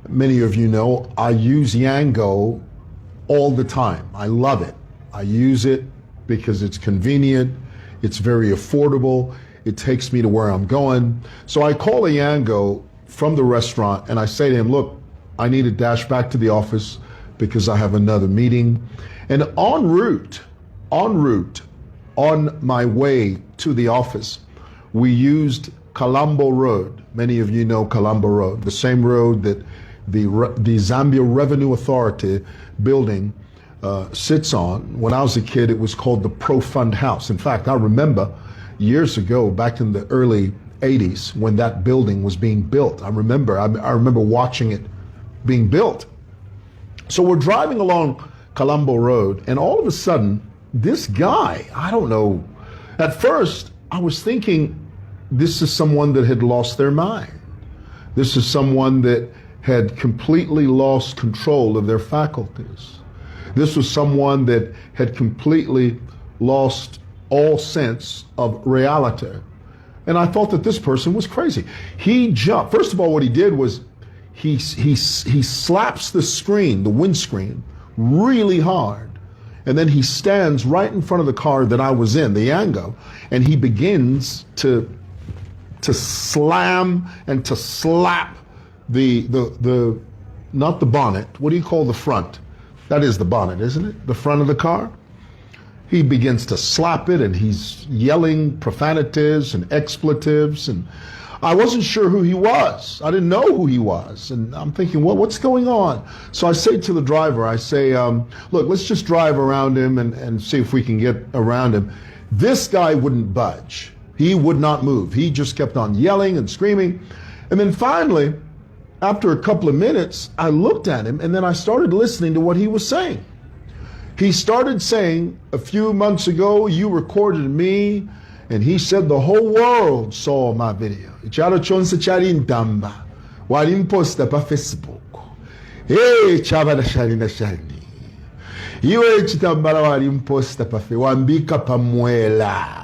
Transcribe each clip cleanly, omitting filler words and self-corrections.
Many of you know I use Yango all the time. I love it. I use it because it's convenient, it's very affordable, it takes me to where I'm going. So I call a Yango from the restaurant and I say to him, look, I need to dash back to the office because I have another meeting. And en route, on my way to the office, we used Colombo Road. Many of you know Colombo Road, the same road that the Zambia Revenue Authority building sits on. When I was a kid, it was called the Pro Fund House. In fact, I remember years ago, back in the early 80s, when that building was being built. I remember watching it being built. So we're driving along Colombo Road, and all of a sudden, this guy, I don't know, at first I was thinking this is someone that had lost their mind. This is someone that had completely lost control of their faculties. This was someone that had completely lost all sense of reality. And I thought that this person was crazy. He jumped. First of all, what he did was he slaps the screen, the windscreen, really hard. And then he stands right in front of the car that I was in, the Yango, and he begins to slam and to slap the not the bonnet, what do you call the front? That is the bonnet, isn't it? The front of the car. He begins to slap it and he's yelling profanities and expletives, and I wasn't sure who he was. I didn't know who he was, and I'm thinking, well, what's going on? So I say to the driver, I say, look, let's just drive around him and see if we can get around him. This guy wouldn't budge. He would not move. He just kept on yelling and screaming. And then finally, after a couple of minutes, I looked at him and then I started listening to what he was saying. He started saying, a few months ago, you recorded me, and he said the whole world saw my video. Icharo chonse chari ntamba, wali imposta pa Facebook. Hey, chava na shani. Iwe chitambala wali imposta pa Facebook, wambika pa mwewa.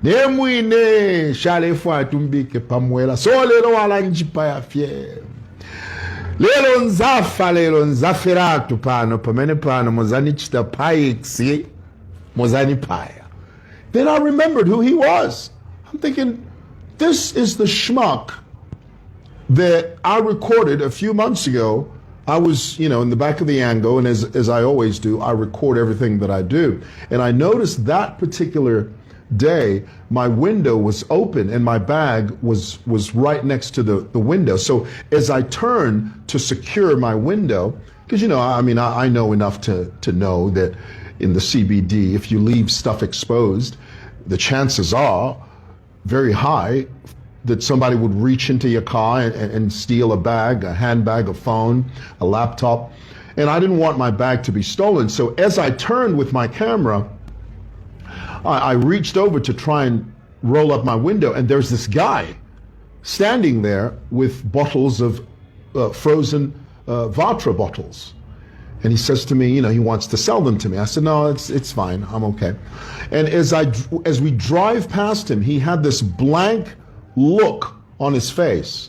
Nemwine shale fwa tumbike pa mwewa. So lero wala njipa ya fye. Lelo nzafiratu pano, pamene pano, mozani chita paiksi, mozani paya. Then I remembered who he was. I'm thinking, this is the schmuck that I recorded a few months ago. I was, in the back of the Yango, and as I always do, I record everything that I do. And I noticed that particular day, my window was open and my bag was right next to the window. So as I turned to secure my window, because I know enough to know that in the CBD, if you leave stuff exposed, the chances are very high that somebody would reach into your car and steal a bag, a handbag, a phone, a laptop. And I didn't want my bag to be stolen. So as I turned with my camera, I reached over to try and roll up my window, and there's this guy standing there with bottles of frozen Vatra bottles. And he says to me, he wants to sell them to me. I said, no, it's fine, I'm okay. And as we drive past him, he had this blank look on his face,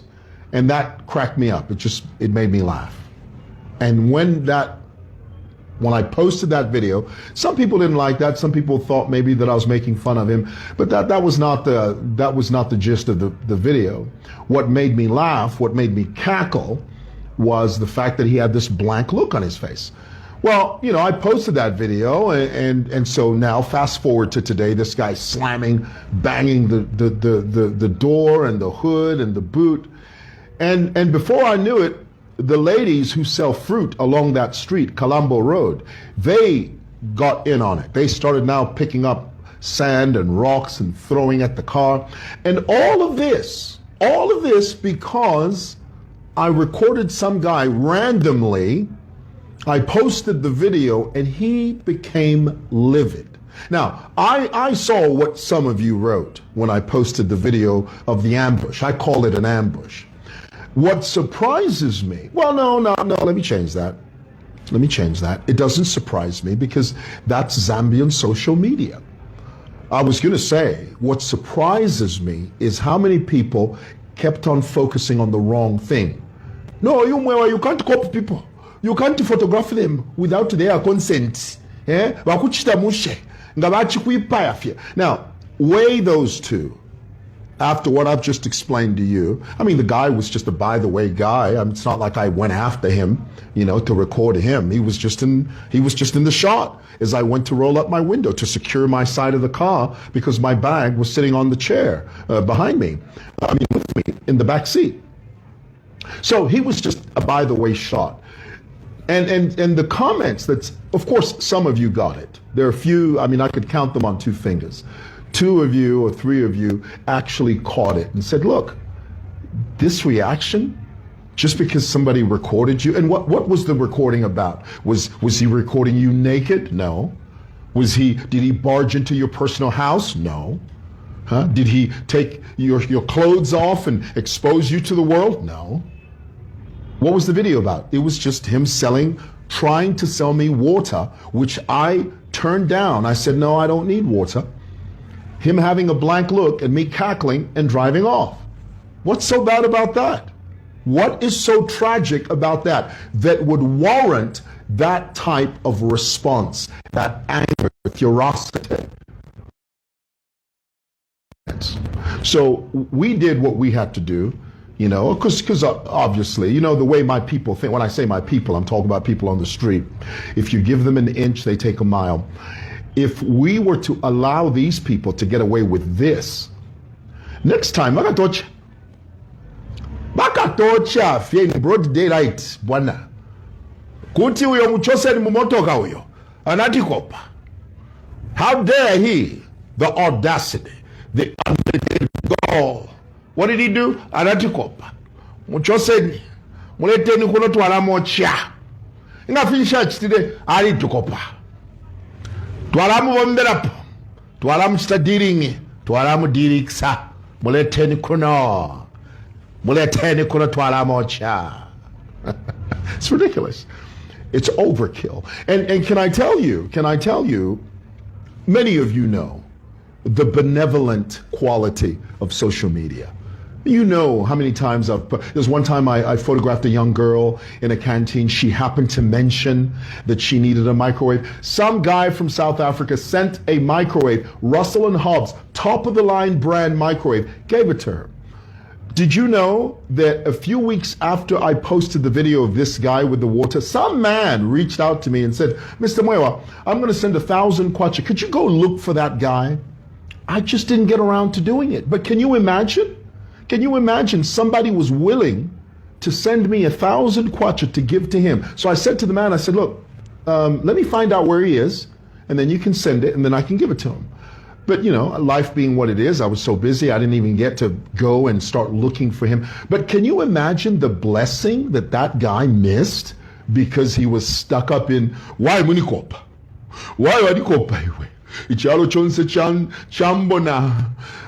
and that cracked me up. It made me laugh. And when I posted that video, some people didn't like that. Some people thought maybe that I was making fun of him, but that was not the gist of the video. What made me laugh, what made me cackle, was the fact that he had this blank look on his face. Well, I posted that video, and so now fast forward to today, this guy's slamming, banging the door and the hood and the boot, and before I knew it, the ladies who sell fruit along that street, Colombo Road, they got in on it. They started now picking up sand and rocks and throwing at the car. And all of this because I recorded some guy randomly. I posted the video and he became livid. Now, I saw what some of you wrote when I posted the video of the ambush. I call it an ambush. What surprises me, well, no, let me change that. It doesn't surprise me because that's Zambian social media. I was going to say, what surprises me is how many people kept on focusing on the wrong thing. No, you can't copy people. You can't photograph them without their consent. Now, weigh those two. After what I've just explained to you, I mean, the guy was just a by-the-way guy. I mean, it's not like I went after him, to record him. He was just in the shot as I went to roll up my window to secure my side of the car because my bag was sitting on the chair behind me, with me in the back seat. So he was just a by-the-way shot. And the comments, of course, some of you got it. There are a few, I could count them on two fingers. 2 of you or 3 of you actually caught it and said, look, this reaction, just because somebody recorded you, and what was the recording about? Was he recording you naked? No. Did he barge into your personal house? No. Huh? Did he take your clothes off and expose you to the world? No. What was the video about? It was just him trying to sell me water, which I turned down. I said, no, I don't need water. Him having a blank look and me cackling and driving off. What's so bad about that? What is so tragic about that would warrant that type of response, that anger, curiosity? So we did what we had to do, because obviously, the way my people think. When I say my people, I'm talking about people on the street. If you give them an inch, they take a mile. If we were to allow these people to get away with this, next time, bakatocha in broad daylight, bwana. Kuti uyo muchoseni mumotoka uyo, anatikopa. How dare he, the audacity, the unmitigated gall. What did he do? Anatikopa. Muchoseni, muleteni kuno twala mocha. Ingafinisha chitide, alitukopa. Twalamu bomberapo, twalamu chitadiringi, twalamu diriksa, muleteni kuno twalamu cha. It's ridiculous. It's overkill. And can I tell you, many of you know the benevolent quality of social media. You know how many times there's one time I photographed a young girl in a canteen. She happened to mention that she needed a microwave. Some guy from South Africa sent a microwave, Russell & Hobbs, top of the line brand microwave, gave it to her. Did you know that a few weeks after I posted the video of this guy with the water, some man reached out to me and said, Mr. Mwewa, I'm going to send 1,000 kwacha. Could you go look for that guy? I just didn't get around to doing it. But can you imagine? Can you imagine somebody was willing to send me 1,000 kwacha to give to him? So I said to the man, I said, look, let me find out where he is, and then you can send it, and then I can give it to him. But, life being what it is, I was so busy, I didn't even get to go and start looking for him. But can you imagine the blessing that guy missed because he was stuck up in, why munikopa? Why wanikopa iwe? Ichalo chonse chambona.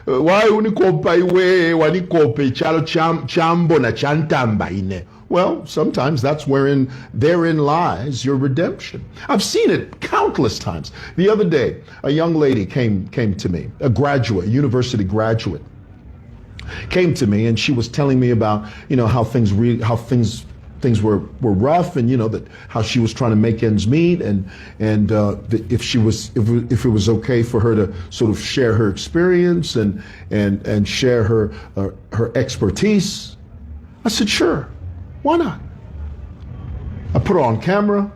Why unikopa iwe wanikopa ichalo chambona chantamba ine? Well, sometimes therein lies your redemption. I've seen it countless times. The other day, a young lady came to me, a university graduate, came to me, and she was telling me about, how things were rough, and how she was trying to make ends meet, and if it was okay for her to sort of share her experience and share her expertise. I said, sure. Why not? I put her on camera.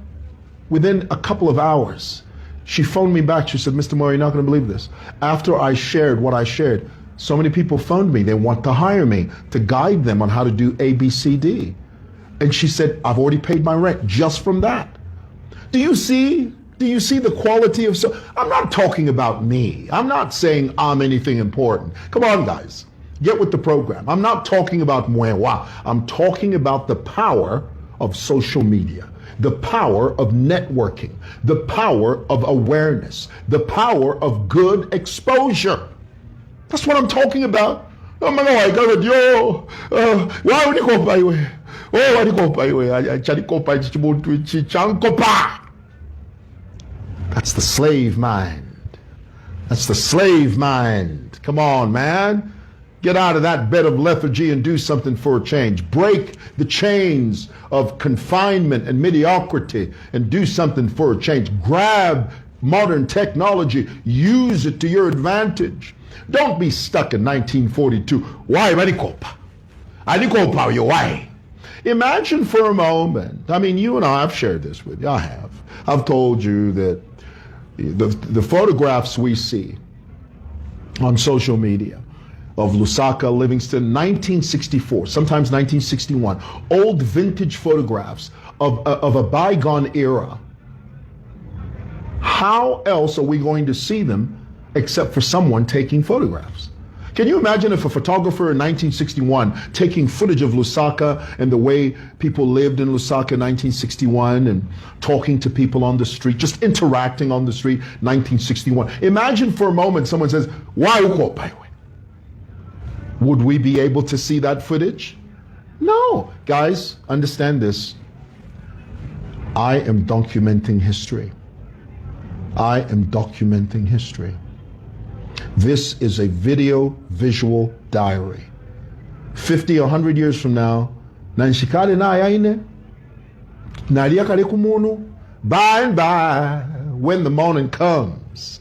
Within a couple of hours, she phoned me back. She said, Mr. Moore, you're not going to believe this. After I shared what I shared, so many people phoned me. They want to hire me to guide them on how to do A, B, C, D. And she said, I've already paid my rent just from that. Do you see the quality of I'm not talking about me. I'm not saying I'm anything important. Come on, guys. Get with the program. I'm not talking about mwewa. I'm talking about the power of social media, the power of networking, the power of awareness, the power of good exposure. That's what I'm talking about. Oh my God, I got it, yo. Why would you go by way? Oh, why do you go by way? I go by chankopa. That's the slave mind. That's the slave mind. Come on, man. Get out of that bed of lethargy and do something for a change. Break the chains of confinement and mediocrity and do something for a change. Grab modern technology, use it to your advantage. Don't be stuck in 1942. Why, Manikopa? Anikopa, you why? Imagine for a moment, I mean, you and I, I've shared this with you, I have. I've told you that the photographs we see on social media of Lusaka, Livingston, 1964, sometimes 1961, old vintage photographs of a bygone era. How else are we going to see them except for someone taking photographs? Can you imagine if a photographer in 1961 taking footage of Lusaka and the way people lived in Lusaka in 1961 and talking to people on the street, just interacting on the street, 1961. Imagine for a moment someone says, why uko paiwe? Would we be able to see that footage? No. Guys, understand this. I am documenting history. I am documenting history. This is a visual diary. 50 or 100 years from now, nanshikale na yaine, naliakale kumunu, by and by, when the morning comes,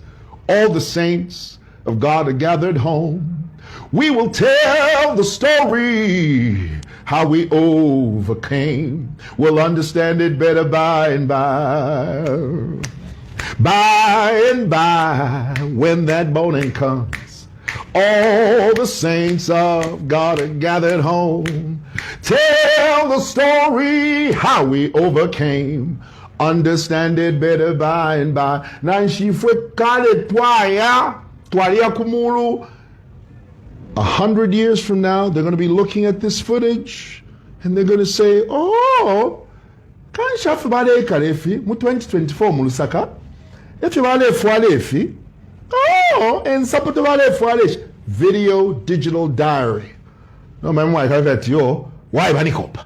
all the saints of God are gathered home. We will tell the story, how we overcame. We'll understand it better by and by. By and by, when that morning comes, all the saints of God are gathered home. Tell the story, how we overcame. Understand it better by and by. Nanshi fue kale twaya kumulu. 100 years from now, they're going to be looking at this footage and they're going to say, oh, kansha fubale kalefi mu 2024 mulusaka. If you want to oh, and support the video digital diary. No, man, why have that? Why, Manikop?